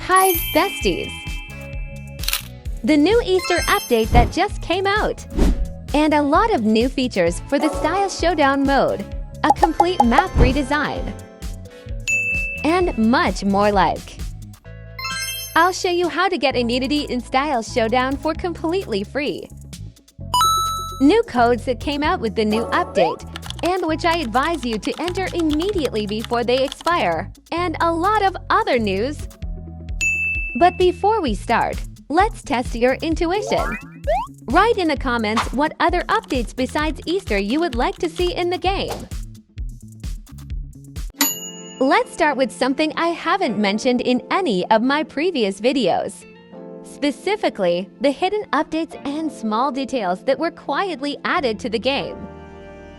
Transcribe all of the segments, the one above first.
Hi, besties! The new Easter update that just came out! And a lot of new features for the Style Showdown mode, a complete map redesign, and much more like. I'll show you how to get immunity in Style Showdown for completely free. New codes that came out with the new update, and which I advise you to enter immediately before they expire, and a lot of other news. But before we start, let's test your intuition. Write in the comments what other updates besides Easter you would like to see in the game. Let's start with something I haven't mentioned in any of my previous videos. Specifically, the hidden updates and small details that were quietly added to the game.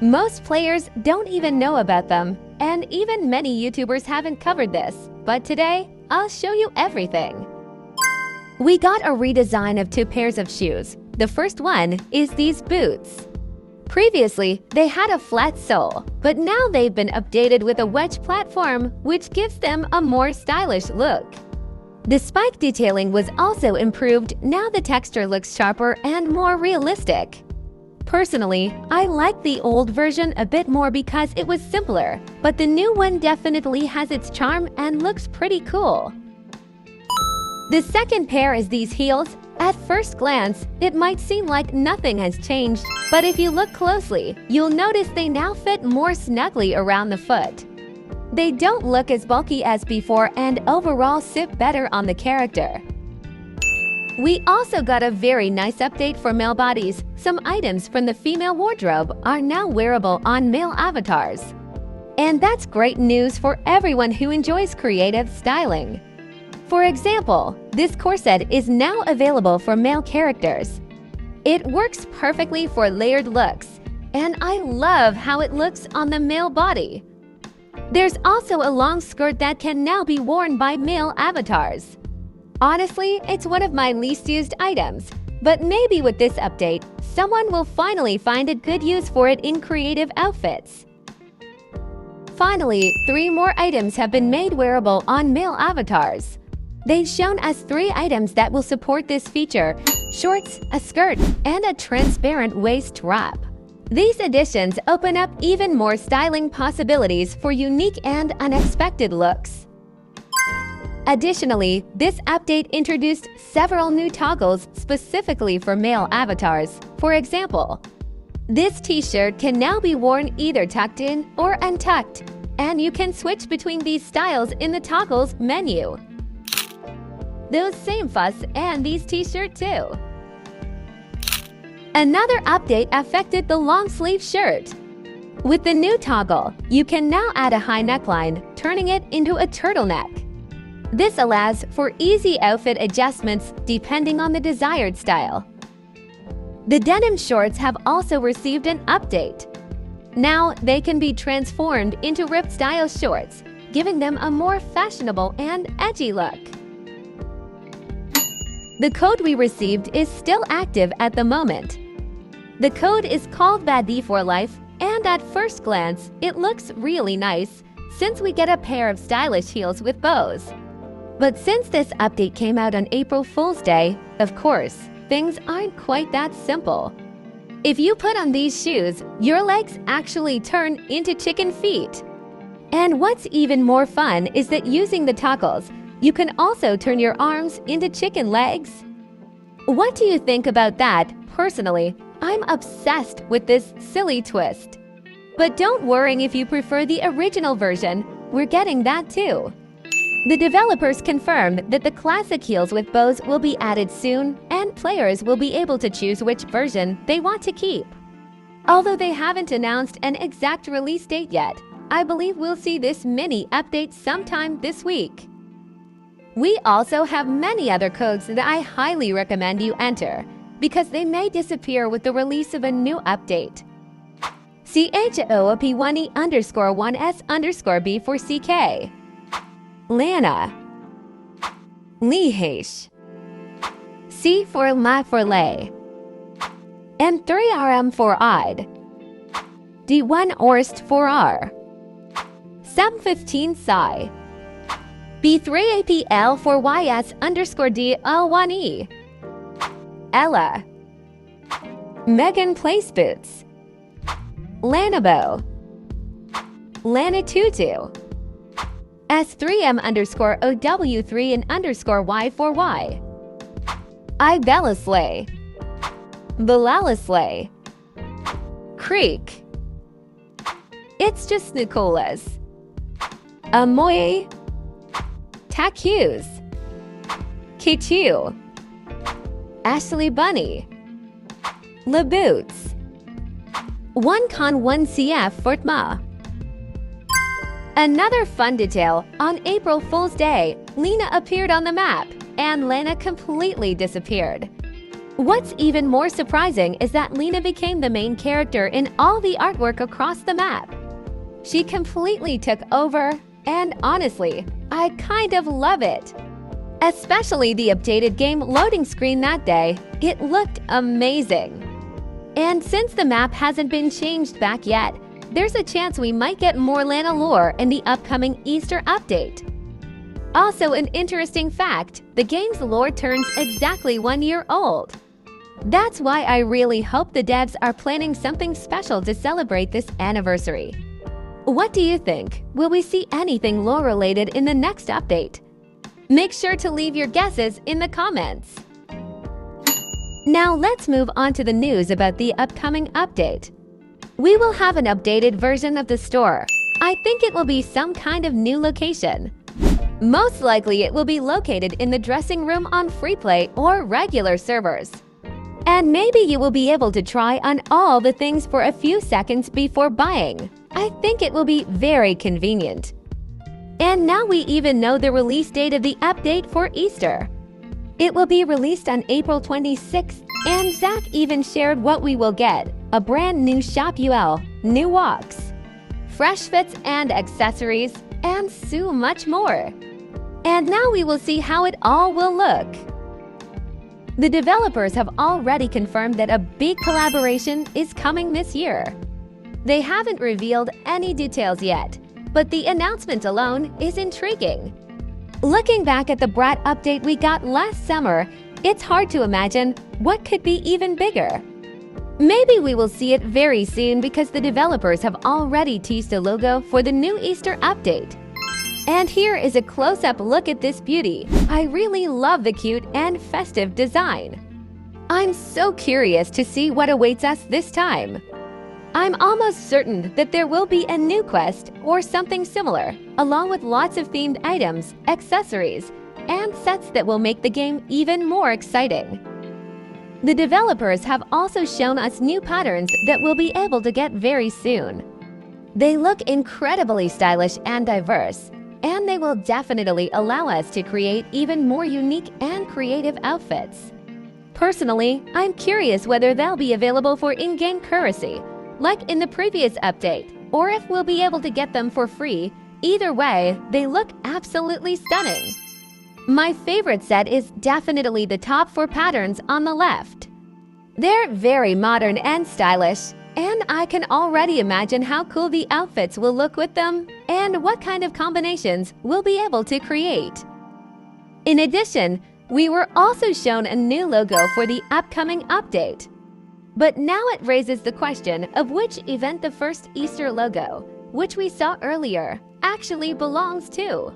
Most players don't even know about them, and even many YouTubers haven't covered this, but today, I'll show you everything. We got a redesign of 2 pairs of shoes. The first one is these boots. Previously, they had a flat sole, but now they've been updated with a wedge platform, which gives them a more stylish look. The spike detailing was also improved. Now the texture looks sharper and more realistic. Personally, I like the old version a bit more because it was simpler, but the new one definitely has its charm and looks pretty cool. The second pair is these heels. At first glance, it might seem like nothing has changed, but if you look closely, you'll notice they now fit more snugly around the foot. They don't look as bulky as before and overall sit better on the character. We also got a very nice update for male bodies. Some items from the female wardrobe are now wearable on male avatars. And that's great news for everyone who enjoys creative styling. For example, this corset is now available for male characters. It works perfectly for layered looks, and I love how it looks on the male body. There's also a long skirt that can now be worn by male avatars. Honestly, it's one of my least used items, but maybe with this update, someone will finally find a good use for it in creative outfits. Finally, 3 more items have been made wearable on male avatars. They've shown us 3 items that will support this feature: shorts, a skirt, and a transparent waist wrap. These additions open up even more styling possibilities for unique and unexpected looks. Additionally, this update introduced several new toggles specifically for male avatars. For example, this t-shirt can now be worn either tucked in or untucked, and you can switch between these styles in the toggles menu. Those same fuss and these t-shirt too. Another update affected the long sleeve shirt. With the new toggle, you can now add a high neckline, turning it into a turtleneck. This allows for easy outfit adjustments depending on the desired style. The denim shorts have also received an update. Now they can be transformed into ripped style shorts, giving them a more fashionable and edgy look. The code we received is still active at the moment. The code is called bestieee for life, and at first glance, it looks really nice since we get a pair of stylish heels with bows. But since this update came out on April Fool's Day, of course, things aren't quite that simple. If you put on these shoes, your legs actually turn into chicken feet. And what's even more fun is that using the toggles, you can also turn your arms into chicken legs. What do you think about that? Personally, I'm obsessed with this silly twist. But don't worry if you prefer the original version, we're getting that too. The developers confirmed that the classic heels with bows will be added soon, and players will be able to choose which version they want to keep. Although they haven't announced an exact release date yet, I believe we'll see this mini update sometime this week. We also have many other codes that I highly recommend you enter, because they may disappear with the release of a new update. CHOOP1E_1S_B for CK. Lana. Lihesh. C for La for Lay. and 3RM for odd. D1 Orst for R. Sub 15 Psi. B3APL4YS_DL1E. Ella. Megan Place Boots. Lanabo. Lanitutu. S3M_OW3 and_Y4Y. Ibelislay. Bilalislay. Creek. It's just Nicolas. Amoy. Takus. Kichu. Ashley Bunny. Laboots. 1con1CF Fortma. Another fun detail, on April Fool's Day, Lena appeared on the map, and Lena completely disappeared. What's even more surprising is that Lena became the main character in all the artwork across the map. She completely took over, and honestly, I kind of love it. Especially the updated game loading screen that day, it looked amazing. And since the map hasn't been changed back yet, there's a chance we might get more Lana lore in the upcoming Easter update. Also, an interesting fact, the game's lore turns exactly 1 year old. That's why I really hope the devs are planning something special to celebrate this anniversary. What do you think? Will we see anything lore-related in the next update? Make sure to leave your guesses in the comments. Now let's move on to the news about the upcoming update. We will have an updated version of the store. I think it will be some kind of new location. Most likely it will be located in the dressing room on Freeplay or regular servers. And maybe you will be able to try on all the things for a few seconds before buying. I think it will be very convenient. And now we even know the release date of the update for Easter. It will be released on April 26th, and Zach even shared what we will get. A brand new shop UL, new walks, fresh fits and accessories, and so much more. And now we will see how it all will look. The developers have already confirmed that a big collaboration is coming this year. They haven't revealed any details yet, but the announcement alone is intriguing. Looking back at the Brat update we got last summer, it's hard to imagine what could be even bigger. Maybe we will see it very soon because the developers have already teased a logo for the new Easter update. And here is a close-up look at this beauty. I really love the cute and festive design. I'm so curious to see what awaits us this time. I'm almost certain that there will be a new quest or something similar, along with lots of themed items, accessories, and sets that will make the game even more exciting. The developers have also shown us new patterns that we'll be able to get very soon. They look incredibly stylish and diverse, and they will definitely allow us to create even more unique and creative outfits. Personally, I'm curious whether they'll be available for in-game currency, like in the previous update, or if we'll be able to get them for free. Either way, they look absolutely stunning. My favorite set is definitely the top 4 patterns on the left. They're very modern and stylish, and I can already imagine how cool the outfits will look with them and what kind of combinations we'll be able to create. In addition, we were also shown a new logo for the upcoming update. But now it raises the question of which event the first Easter logo, which we saw earlier, actually belongs to.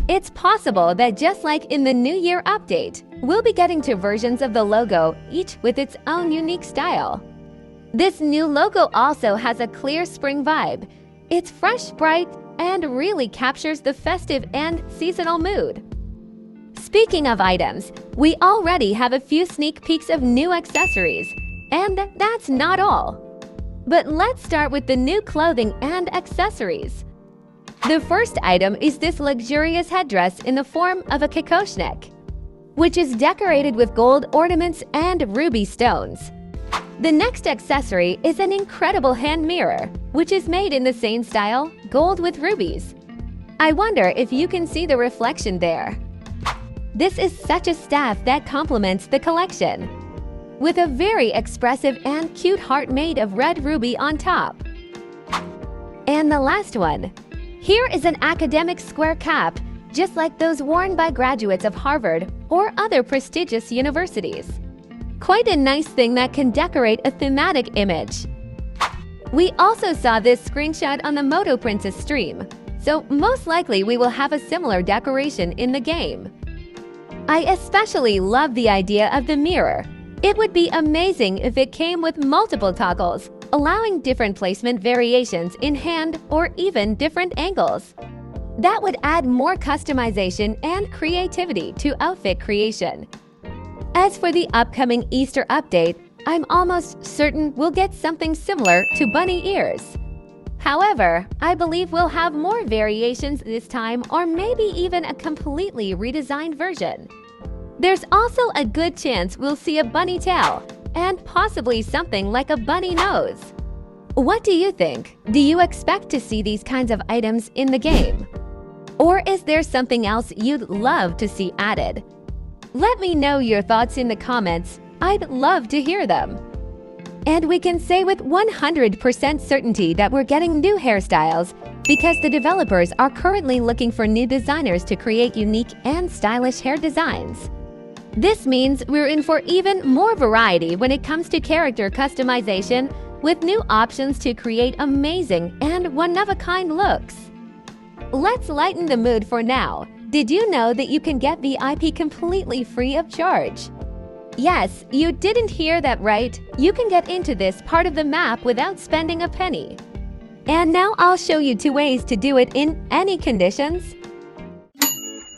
It's possible that just like in the New Year update, we'll be getting 2 versions of the logo, each with its own unique style. This new logo also has a clear spring vibe. It's fresh, bright, and really captures the festive and seasonal mood. Speaking of items, we already have a few sneak peeks of new accessories, and that's not all. But let's start with the new clothing and accessories. The first item is this luxurious headdress in the form of a kikoshnik, which is decorated with gold ornaments and ruby stones. The next accessory is an incredible hand mirror, which is made in the same style, gold with rubies. I wonder if you can see the reflection there. This is such a staff that complements the collection, with a very expressive and cute heart made of red ruby on top. And the last one. Here is an academic square cap, just like those worn by graduates of Harvard or other prestigious universities. Quite a nice thing that can decorate a thematic image. We also saw this screenshot on the Moto Princess stream, so most likely we will have a similar decoration in the game. I especially love the idea of the mirror. It would be amazing if it came with multiple toggles, allowing different placement variations in hand or even different angles. That would add more customization and creativity to outfit creation. As for the upcoming Easter update, I'm almost certain we'll get something similar to bunny ears. However, I believe we'll have more variations this time, or maybe even a completely redesigned version. There's also a good chance we'll see a bunny tail, and possibly something like a bunny nose. What do you think? Do you expect to see these kinds of items in the game? Or is there something else you'd love to see added? Let me know your thoughts in the comments. I'd love to hear them. And we can say with 100% certainty that we're getting new hairstyles because the developers are currently looking for new designers to create unique and stylish hair designs. This means we're in for even more variety when it comes to character customization, with new options to create amazing and one-of-a-kind looks. Let's lighten the mood for now. Did you know that you can get VIP completely free of charge? Yes, you didn't hear that right. You can get into this part of the map without spending a penny. And now I'll show you 2 ways to do it in any conditions.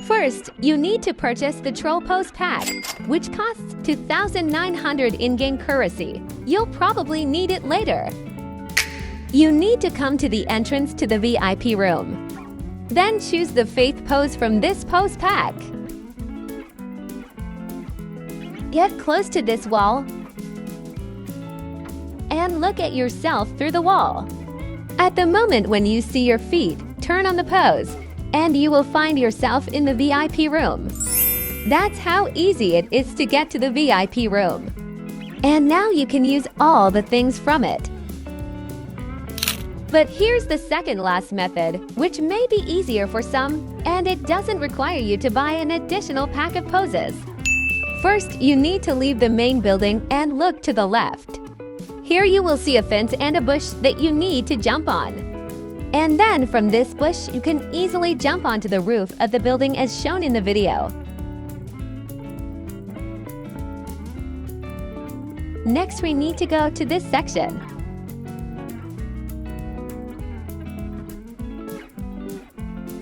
First, you need to purchase the Troll Pose Pack, which costs 2,900 in-game currency. You'll probably need it later. You need to come to the entrance to the VIP room. Then choose the Faith pose from this pose pack. Get close to this wall and look at yourself through the wall. At the moment when you see your feet, turn on the pose, and you will find yourself in the VIP room. That's how easy it is to get to the VIP room. And now you can use all the things from it. But here's the second last method, which may be easier for some, and it doesn't require you to buy an additional pack of poses. First, you need to leave the main building and look to the left. Here you will see a fence and a bush that you need to jump on. And then from this bush, you can easily jump onto the roof of the building as shown in the video. Next, we need to go to this section.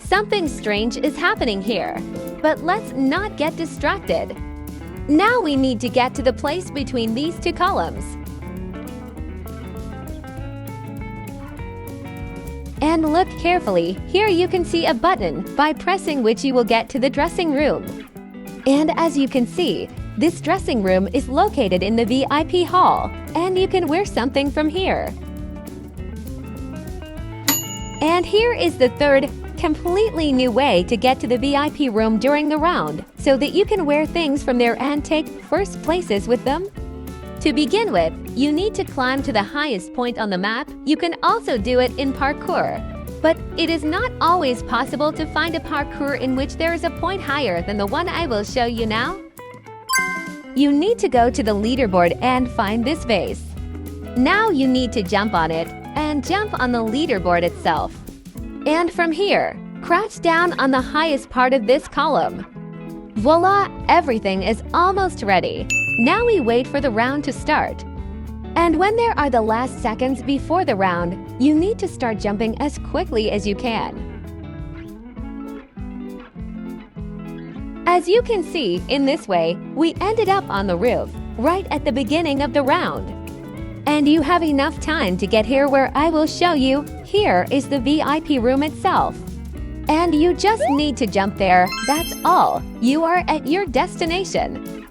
Something strange is happening here, but let's not get distracted. Now we need to get to the place between these 2 columns. And look carefully, here you can see a button by pressing which you will get to the dressing room. And as you can see, this dressing room is located in the VIP hall, and you can wear something from here. And here is the third, completely new way to get to the VIP room during the round, so that you can wear things from there and take first places with them. To begin with, you need to climb to the highest point on the map. You can also do it in parkour, but it is not always possible to find a parkour in which there is a point higher than the one I will show you now. You need to go to the leaderboard and find this vase. Now you need to jump on it and jump on the leaderboard itself. And from here, crouch down on the highest part of this column. Voila, everything is almost ready. Now we wait for the round to start. And when there are the last seconds before the round, you need to start jumping as quickly as you can. As you can see, in this way, we ended up on the roof, right at the beginning of the round. And you have enough time to get here where I will show you. Here is the VIP room itself. And you just need to jump there, that's all. You are at your destination.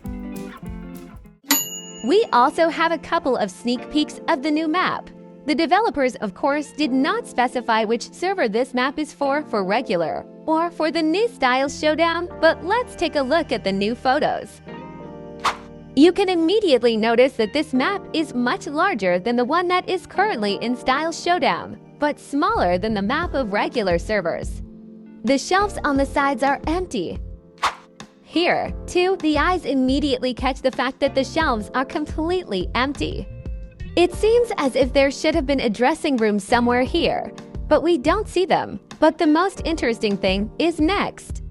We also have a couple of sneak peeks of the new map. The developers, of course, did not specify which server this map is for regular or for the new style showdown, but let's take a look at the new photos. You can immediately notice that this map is much larger than the one that is currently in Style Showdown, but smaller than the map of regular servers. The shelves on the sides are empty. Here, too, the eyes immediately catch the fact that the shelves are completely empty. It seems as if there should have been a dressing room somewhere here, but we don't see them. But the most interesting thing is next.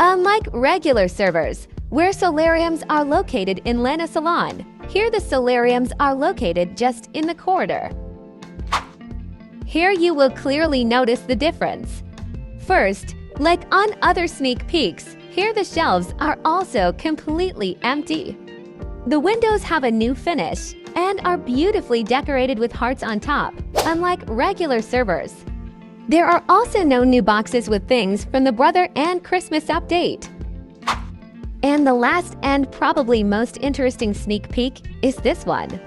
Unlike regular servers, where solariums are located in Lana Salon, here the solariums are located just in the corridor. Here you will clearly notice the difference. First, like on other sneak peeks, here the shelves are also completely empty. The windows have a new finish and are beautifully decorated with hearts on top, unlike regular servers. There are also no new boxes with things from the Brother and Christmas update. And the last and probably most interesting sneak peek is this one.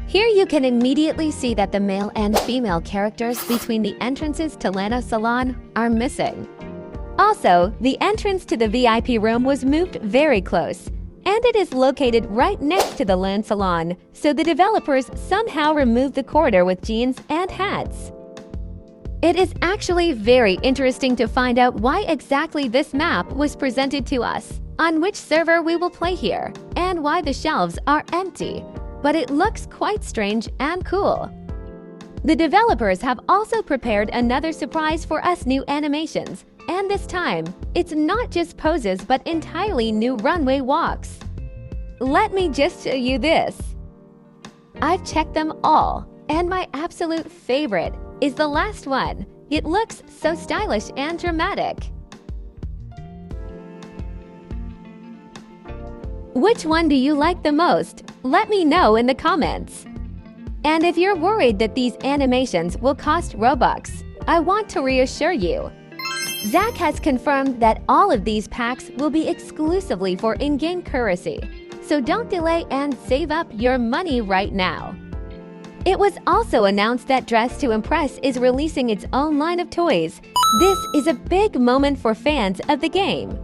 Here you can immediately see that the male and female characters between the entrances to Lana Salon are missing. Also, the entrance to the VIP room was moved very close, and it is located right next to the Lana Salon, so the developers somehow removed the corridor with jeans and hats. It is actually very interesting to find out why exactly this map was presented to us, on which server we will play here, and why the shelves are empty. But it looks quite strange and cool. The developers have also prepared another surprise for us: new animations, and this time, it's not just poses but entirely new runway walks. Let me just show you this. I've checked them all, and my absolute favorite is the last one. It looks so stylish and dramatic. Which one do you like the most? Let me know in the comments. And if you're worried that these animations will cost Robux, I want to reassure you. Zach has confirmed that all of these packs will be exclusively for in-game currency, so don't delay and save up your money right now. It was also announced that Dress to Impress is releasing its own line of toys. This is a big moment for fans of the game.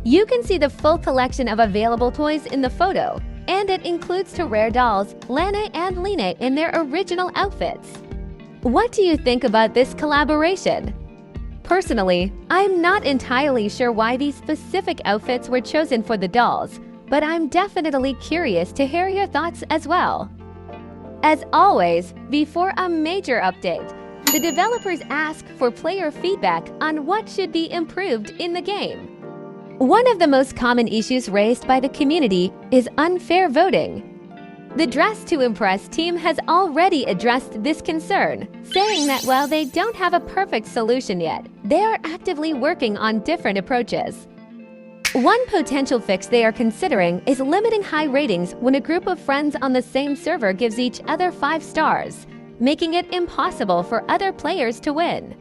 You can see the full collection of available toys in the photo, and it includes two rare dolls, Lana and Lena, in their original outfits. What do you think about this collaboration? Personally, I'm not entirely sure why these specific outfits were chosen for the dolls, but I'm definitely curious to hear your thoughts as well. As always, before a major update, the developers ask for player feedback on what should be improved in the game. One of the most common issues raised by the community is unfair voting. The Dress to Impress team has already addressed this concern, saying that while they don't have a perfect solution yet, they are actively working on different approaches. One potential fix they are considering is limiting high ratings when a group of friends on the same server gives each other 5 stars, making it impossible for other players to win.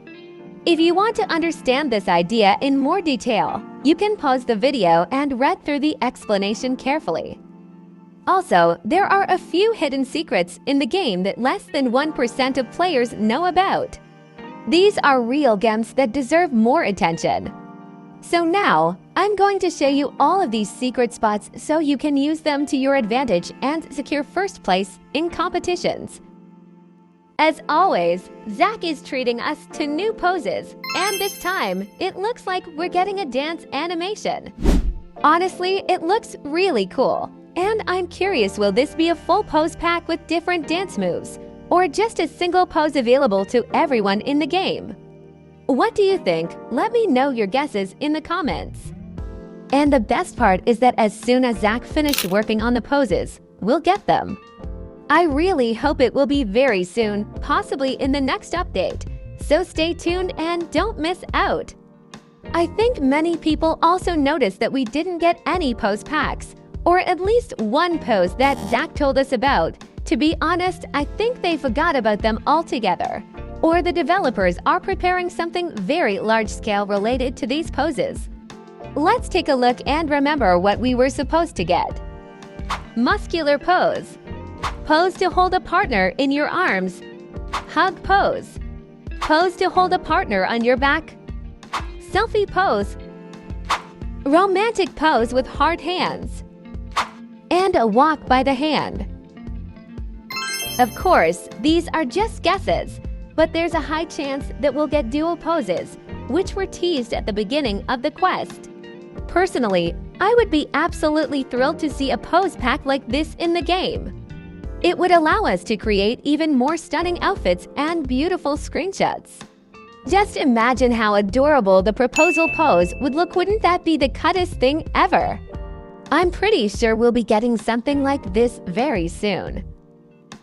If you want to understand this idea in more detail, you can pause the video and read through the explanation carefully. Also, there are a few hidden secrets in the game that less than 1% of players know about. These are real gems that deserve more attention. So now, I'm going to show you all of these secret spots so you can use them to your advantage and secure first place in competitions. As always, Zach is treating us to new poses, and this time, it looks like we're getting a dance animation. Honestly, it looks really cool, and I'm curious, will this be a full pose pack with different dance moves, or just a single pose available to everyone in the game? What do you think? Let me know your guesses in the comments. And the best part is that as soon as Zach finished working on the poses, we'll get them. I really hope it will be very soon, possibly in the next update. So stay tuned and don't miss out. I think many people also noticed that we didn't get any pose packs, or at least one pose that Zach told us about. To be honest, I think they forgot about them altogether. Or the developers are preparing something very large-scale related to these poses. Let's take a look and remember what we were supposed to get. Muscular pose. Pose to hold a partner in your arms. Hug pose. Pose to hold a partner on your back. Selfie pose. Romantic pose with hard hands. And a walk by the hand. Of course, these are just guesses, but there's a high chance that we'll get dual poses, which were teased at the beginning of the quest. Personally, I would be absolutely thrilled to see a pose pack like this in the game. It would allow us to create even more stunning outfits and beautiful screenshots. Just imagine how adorable the proposal pose would look. Wouldn't that be the cuttest thing ever? I'm pretty sure we'll be getting something like this very soon.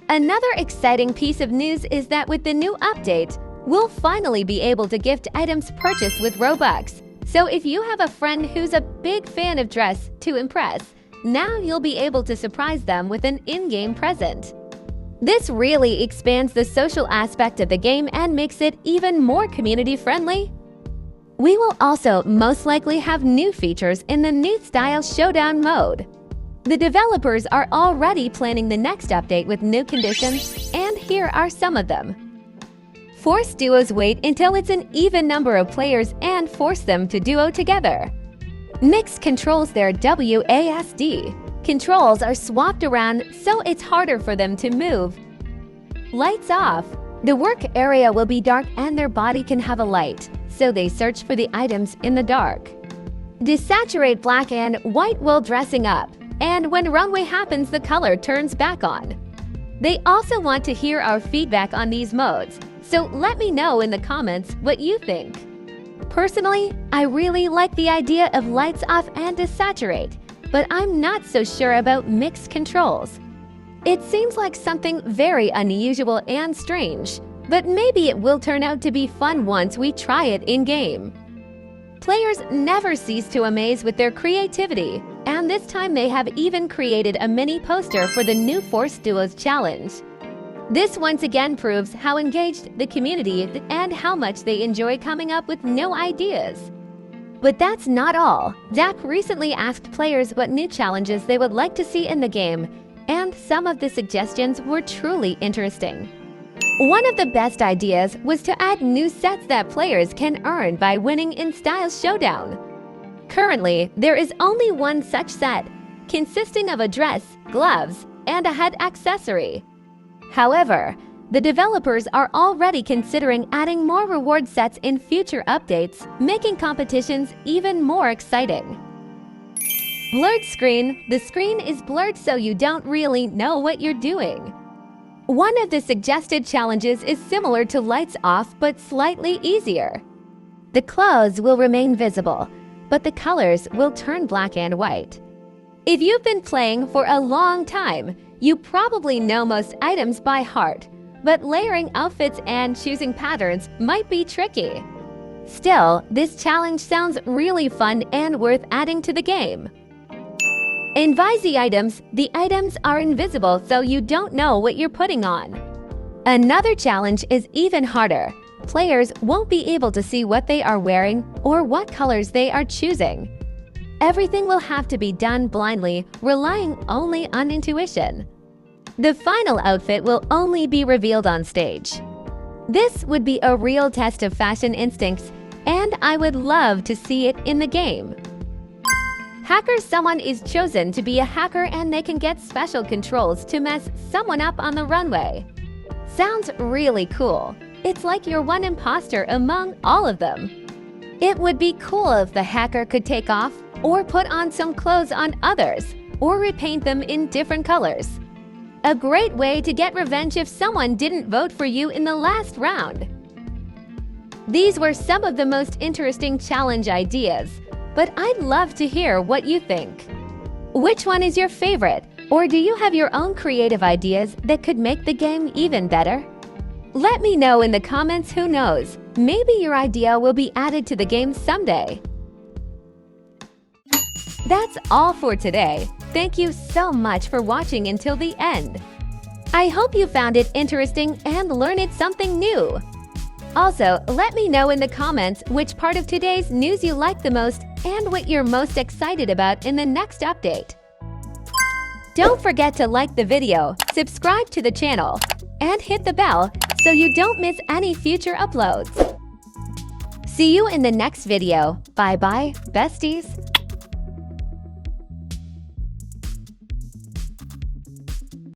Another exciting piece of news is that with the new update, we'll finally be able to gift items purchased with Robux. So if you have a friend who's a big fan of Dress to Impress, now you'll be able to surprise them with an in-game present. This really expands the social aspect of the game and makes it even more community-friendly. We will also most likely have new features in the new style showdown mode. The developers are already planning the next update with new conditions, and here are some of them. Force duos. Wait until it's an even number of players and force them to duo together. Mix controls. Their WASD controls are swapped around so it's harder for them to move. Lights off. The work area will be dark and their body can have a light, so they search for the items in the dark. Desaturate. Black and white while dressing up, and when runway happens, the color turns back on. They also want to hear our feedback on these modes, so let me know in the comments what you think. Personally, I really like the idea of lights off and desaturate, but I'm not so sure about mixed controls. It seems like something very unusual and strange, but maybe it will turn out to be fun once we try it in-game. Players never cease to amaze with their creativity, and this time they have even created a mini poster for the new Force Duos challenge. This once again proves how engaged the community is and how much they enjoy coming up with new ideas. But that's not all. Zach recently asked players what new challenges they would like to see in the game, and some of the suggestions were truly interesting. One of the best ideas was to add new sets that players can earn by winning in Style Showdown. Currently, there is only one such set, consisting of a dress, gloves, and a head accessory. However, the developers are already considering adding more reward sets in future updates, making competitions even more exciting. Blurred screen. The screen is blurred so you don't really know what you're doing. One of the suggested challenges is similar to lights off but slightly easier. The clothes will remain visible, but the colors will turn black and white. If you've been playing for a long time, you probably know most items by heart, but layering outfits and choosing patterns might be tricky. Still, this challenge sounds really fun and worth adding to the game. Invisi items. The items are invisible so you don't know what you're putting on. Another challenge is even harder. Players won't be able to see what they are wearing or what colors they are choosing. Everything will have to be done blindly, relying only on intuition. The final outfit will only be revealed on stage. This would be a real test of fashion instincts, and I would love to see it in the game. Hacker. Someone is chosen to be a hacker and they can get special controls to mess someone up on the runway. Sounds really cool. It's like you're one imposter among all of them. It would be cool if the hacker could take off or put on some clothes on others, or repaint them in different colors. A great way to get revenge if someone didn't vote for you in the last round. These were some of the most interesting challenge ideas, but I'd love to hear what you think. Which one is your favorite, or do you have your own creative ideas that could make the game even better? Let me know in the comments. Who knows, maybe your idea will be added to the game someday. That's all for today. Thank you so much for watching until the end. I hope you found it interesting and learned something new. Also, let me know in the comments which part of today's news you like the most and what you're most excited about in the next update. Don't forget to like the video, subscribe to the channel, and hit the bell so you don't miss any future uploads. See you in the next video. Bye-bye, besties.